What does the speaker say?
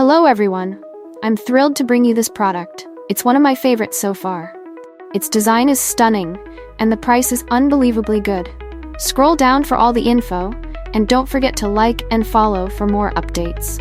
Hello everyone! I'm thrilled to bring you this product. It's one of my favorites so far. Its design is stunning, and the price is unbelievably good. Scroll down for all the info, and don't forget to like and follow for more updates.